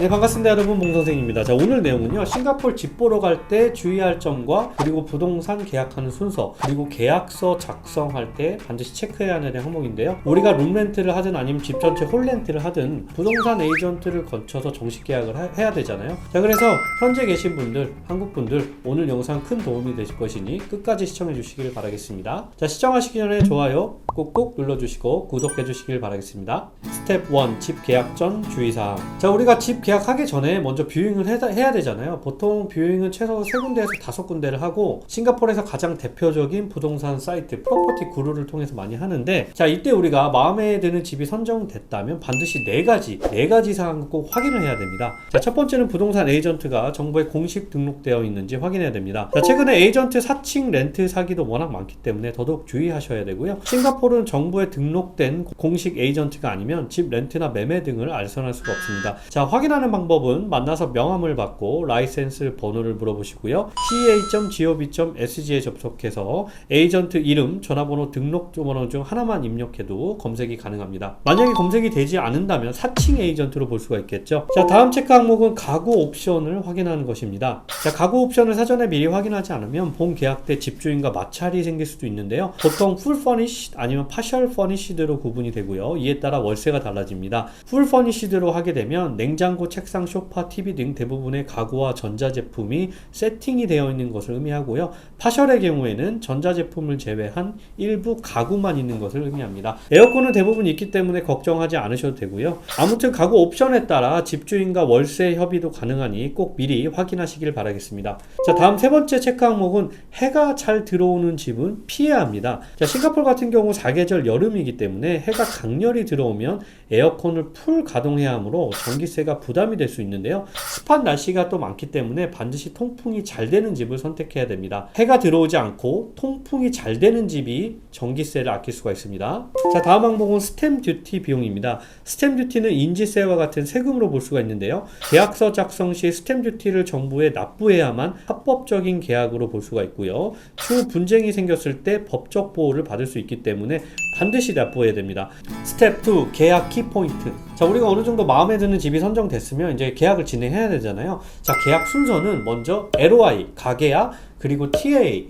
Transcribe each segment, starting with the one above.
네, 반갑습니다 여러분, 몽선생입니다. 자, 오늘 내용은요, 싱가포르 집 보러 갈 때 주의할 점과 그리고 부동산 계약하는 순서, 그리고 계약서 작성할 때 반드시 체크해야 하는 항목인데요. 우리가 룸렌트를 하든 아니면 집 전체 홀렌트를 하든 부동산 에이전트를 거쳐서 정식 계약을 해야 되잖아요. 자, 그래서 현재 계신 분들, 한국 분들, 오늘 영상 큰 도움이 되실 것이니 끝까지 시청해 주시길 바라겠습니다. 자, 시청하시기 전에 좋아요 꾹꾹 눌러주시고 구독해 주시길 바라겠습니다. 스텝 1, 집 계약 전 주의사항. 자, 우리가 집 계약하기 전에 먼저 뷰잉을 해야 되잖아요. 보통 뷰잉은 최소 3군데에서 5군데를 하고, 싱가포르에서 가장 대표적인 부동산 사이트 프로퍼티 구루를 통해서 많이 하는데, 자, 이때 우리가 마음에 드는 집이 선정됐다면 반드시 4가지 사항을 꼭 확인을 해야 됩니다. 자, 첫 번째는 부동산 에이전트가 정부에 공식 등록되어 있는지 확인해야 됩니다. 자, 최근에 에이전트 사칭 렌트 사기도 워낙 많기 때문에 더더욱 주의하셔야 되고요. 싱가포르는 정부에 등록된 공식 에이전트가 아니면 집 렌트나 매매 등을 알선할 수가 없습니다. 자, 확인하는 방법은 만나서 명함을 받고 라이센스 번호를 물어보시고요. ca.gov.sg에 접속해서 에이전트 이름, 전화번호, 등록번호 중 하나만 입력해도 검색이 가능합니다. 만약에 검색이 되지 않는다면 사칭 에이전트로 볼 수가 있겠죠. 자, 다음 체크 항목은 가구 옵션을 확인하는 것입니다. 자, 가구 옵션을 사전에 미리 확인하지 않으면 본 계약 때 집주인과 마찰이 생길 수도 있는데요. 보통 full furnished 아니면 partial furnished로 구분이 되고요. 이에 따라 월세가 달라집니다. full furnished로 하게 되면 냉장고, 책상, 소파, TV 등 대부분의 가구와 전자제품이 세팅이 되어 있는 것을 의미하고요. partial의 경우에는 전자제품을 제외한 일부 가구만 있는 것을 의미합니다. 에어컨은 대부분 있기 때문에 걱정하지 않으셔도 되고요. 아무튼 가구 옵션에 따라 집주인과 월세 협의도 가능하니 꼭 미리 확인하시길 바라겠습니다. 자, 다음 세 번째 체크 항목은 해가 잘 들어오는 집은 피해야 합니다. 자, 싱가포르 같은 경우 사계절 여름이기 때문에 해가 강렬히 들어오면 에어컨을 풀 가동해야 하므로 전기세가 부담이 될 수 있는데요. 습한 날씨가 또 많기 때문에 반드시 통풍이 잘 되는 집을 선택해야 됩니다. 해가 들어오지 않고 통풍이 잘 되는 집이 전기세를 아낄 수가 있습니다. 자, 다음 항목은 스탬 듀티 비용입니다. 스탬 듀티는 인지세와 같은 세금으로 볼 수가 있는데요. 계약서 작성 시 스탬 듀티를 정부에 납부해야만 합법적인 계약으로 볼 수가 있고요. 추후 분쟁이 생겼을 때 법적 보호를 받을 수 있기 때문에 반드시 납부해야 됩니다. 스텝 2, 계약 키포인트. 자, 우리가 어느 정도 마음에 드는 집이 선정됐으면 이제 계약을 진행해야 되잖아요. 자, 계약 순서는 먼저 LOI, 가계약, 그리고 TA,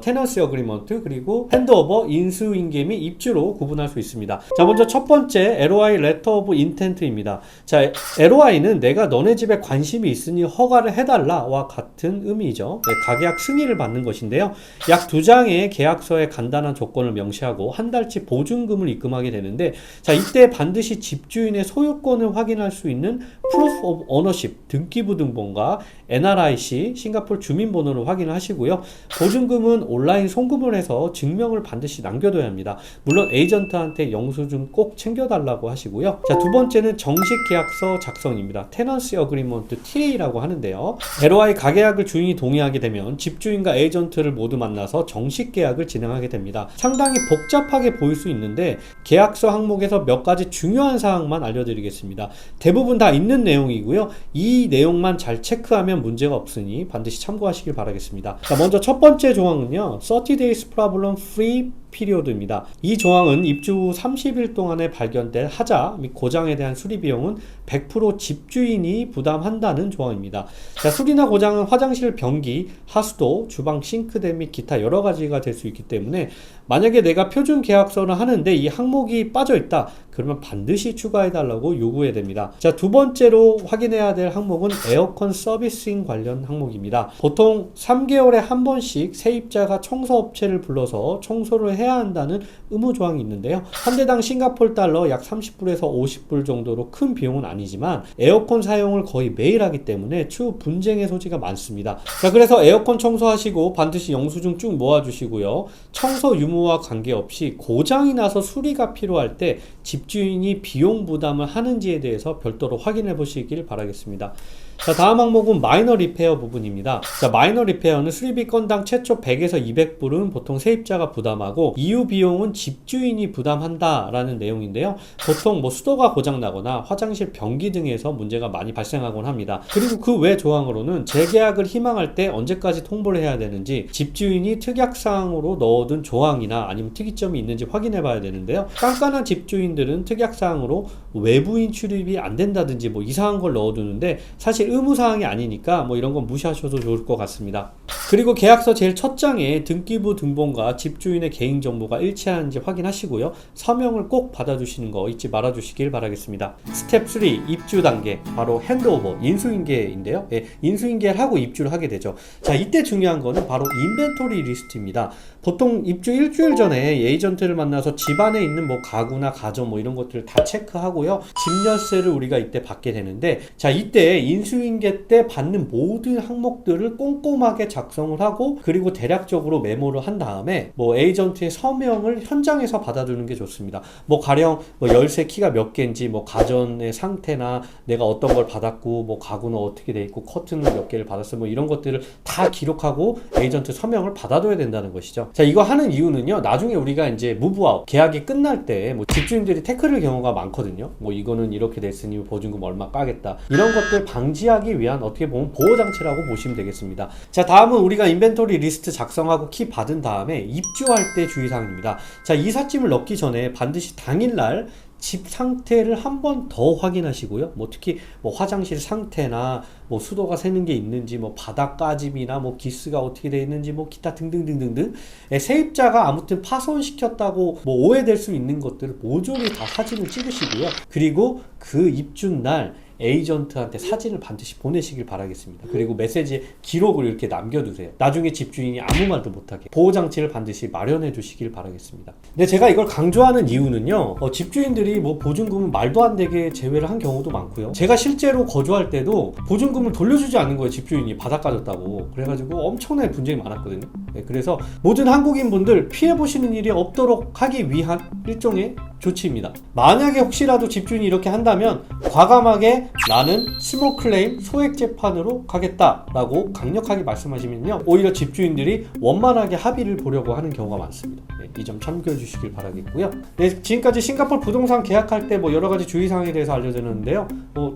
테넌시 어그리먼트, 그리고 핸드오버, 인수인계 및 입주로 구분할 수 있습니다. 자, 먼저 첫 번째 LOI, 레터 오브 인텐트입니다. 자, LOI는 내가 너네 집에 관심이 있으니 허가를 해달라와 같은 의미죠. 네, 가계약 승인을 받는 것인데요. 약 2장의 계약서에 간단한 조건을 명시하고 한 달치 보증금을 입금하게 되는데, 자, 이때 반드시 집주인의 소유권을 확인할 수 있는 Proof of Ownership, 등기부등본과 NRIC, 싱가포르 주민번호를 확인하시고요. 보증금은 온라인 송금을 해서 증명을 반드시 남겨둬야 합니다. 물론 에이전트한테 영수증 꼭 챙겨달라고 하시고요. 자, 두 번째는 정식 계약서 작성입니다. 테넌시 어그리먼트 TA라고 하는데요. LOI 가계약을 주인이 동의하게 되면 집주인과 에이전트를 모두 만나서 정식 계약을 진행하게 됩니다. 상당히 복잡하게 보일 수 있는데 계약서 항목에서 몇 가지 중요한 사항만 알려드리겠습니다. 대부분 다 있는 내용이고요. 이 내용만 잘 체크하면 문제가 없으니 반드시 참고하시길 바라겠습니다. 자, 먼저 첫 번째 조항은요, 30 days problem free 피리오드입니다. 이 조항은 입주 후 30일 동안에 발견될 하자 및 고장에 대한 수리 비용은 100% 집주인이 부담한다는 조항입니다. 자, 수리나 고장은 화장실 변기, 하수도, 주방 싱크대 및 기타 여러 가지가 될 수 있기 때문에 만약에 내가 표준 계약서를 하는데 이 항목이 빠져 있다, 그러면 반드시 추가해 달라고 요구해야 됩니다. 자, 두 번째로 확인해야 될 항목은 에어컨 서비싱 관련 항목입니다. 보통 3개월에 한 번씩 세입자가 청소업체를 불러서 청소를 해야 한다는 의무 조항이 있는데요. 한 대당 싱가포르 달러 약 30불에서 50불 정도로 큰 비용은 아니지만 에어컨 사용을 거의 매일 하기 때문에 추후 분쟁의 소지가 많습니다. 자, 그래서 에어컨 청소하시고 반드시 영수증 쭉 모아주시고요. 청소 유무와 관계없이 고장이 나서 수리가 필요할 때 집주인이 비용 부담을 하는지에 대해서 별도로 확인해 보시길 바라겠습니다. 자, 다음 항목은 마이너 리페어 부분입니다. 자, 마이너 리페어는 수리비 건당 최초 100에서 200불은 보통 세입자가 부담하고 이후 비용은 집주인이 부담한다라는 내용인데요. 보통 뭐 수도가 고장나거나 화장실 변기 등에서 문제가 많이 발생하곤 합니다. 그리고 그 외 조항으로는 재계약을 희망할 때 언제까지 통보를 해야 되는지, 집주인이 특약사항으로 넣어둔 조항이나 아니면 특이점이 있는지 확인해 봐야 되는데요. 깐깐한 집주인들은 특약사항으로 외부인 출입이 안 된다든지 뭐 이상한 걸 넣어두는데 사실 의무사항이 아니니까 뭐 이런 건 무시하셔도 좋을 것 같습니다. 그리고 계약서 제일 첫 장에 등기부 등본과 집주인의 개인정보가 일치하는지 확인하시고요. 서명을 꼭 받아주시는 거 잊지 말아주시길 바라겠습니다. 스텝 3, 입주 단계, 바로 핸드오버, 인수인계인데요. 예, 인수인계를 하고 입주를 하게 되죠. 자, 이때 중요한 거는 바로 인벤토리 리스트입니다. 보통 입주 일주일 전에 에이전트를 만나서 집 안에 있는 뭐 가구나 가전 뭐 이런 것들을 다 체크하고요. 집열세를 우리가 이때 받게 되는데, 자, 이때 인수인계 때 받는 모든 항목들을 꼼꼼하게 작성을 하고, 그리고 대략적으로 메모를 한 다음에 뭐 에이전트의 서명을 현장에서 받아두는 게 좋습니다. 뭐 가령 뭐 열쇠 키가 몇 개인지, 뭐 가전의 상태나 내가 어떤 걸 받았고, 뭐 가구는 어떻게 돼 있고, 커튼은 몇 개를 받았어, 뭐 이런 것들을 다 기록하고 에이전트 서명을 받아둬야 된다는 것이죠. 자, 이거 하는 이유는요, 나중에 우리가 이제 무브아웃 계약이 끝날 때 뭐 집주인들이 태클을 경우가 많거든요. 뭐 이거는 이렇게 됐으니 보증금 얼마 까겠다, 이런 것들 방지하기 위한 어떻게 보면 보호장치라고 보시면 되겠습니다. 자, 다음은 우리가 인벤토리 리스트 작성하고 키 받은 다음에 입주할 때 주의사항입니다. 자, 이삿짐을 넣기 전에 반드시 당일날 집 상태를 한 번 더 확인하시고요. 뭐 특히 뭐 화장실 상태나 뭐 수도가 새는 게 있는지, 뭐 바닥 까짐이나 뭐 기스가 어떻게 되어 있는지, 뭐 기타 등등등등등, 세입자가 아무튼 파손시켰다고 뭐 오해될 수 있는 것들을 모조리 다 사진을 찍으시고요. 그리고 그 입주날 에이전트한테 사진을 반드시 보내시길 바라겠습니다. 그리고 메시지에 기록을 이렇게 남겨두세요. 나중에 집주인이 아무 말도 못하게 보호장치를 반드시 마련해 주시길 바라겠습니다. 근데 제가 이걸 강조하는 이유는요, 집주인들이 뭐 보증금을 말도 안 되게 제외를 한 경우도 많고요. 제가 실제로 거주할 때도 보증금을 돌려주지 않는 거예요. 집주인이 바닥 까졌다고. 그래가지고 엄청나게 분쟁이 많았거든요. 네, 그래서 모든 한국인분들 피해보시는 일이 없도록 하기 위한 일종의 조치입니다. 만약에 혹시라도 집주인이 이렇게 한다면 과감하게 나는 스몰 클레임 소액 재판으로 가겠다 라고 강력하게 말씀하시면요, 오히려 집주인들이 원만하게 합의를 보려고 하는 경우가 많습니다. 네, 이 점 참고해 주시길 바라겠고요. 네, 지금까지 싱가포르 부동산 계약할 때 뭐 여러가지 주의사항에 대해서 알려드렸는데요,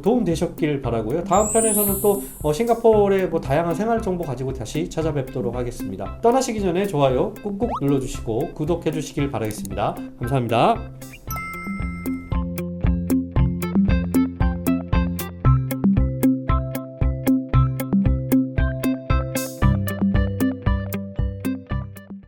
도움 되셨길 바라고요. 다음 편에서는 또 싱가포르의 뭐 다양한 생활 정보 가지고 다시 찾아뵙도록 하겠습니다. 떠나시기 전에 좋아요 꾹꾹 눌러주시고 구독해 주시길 바라겠습니다. 감사합니다.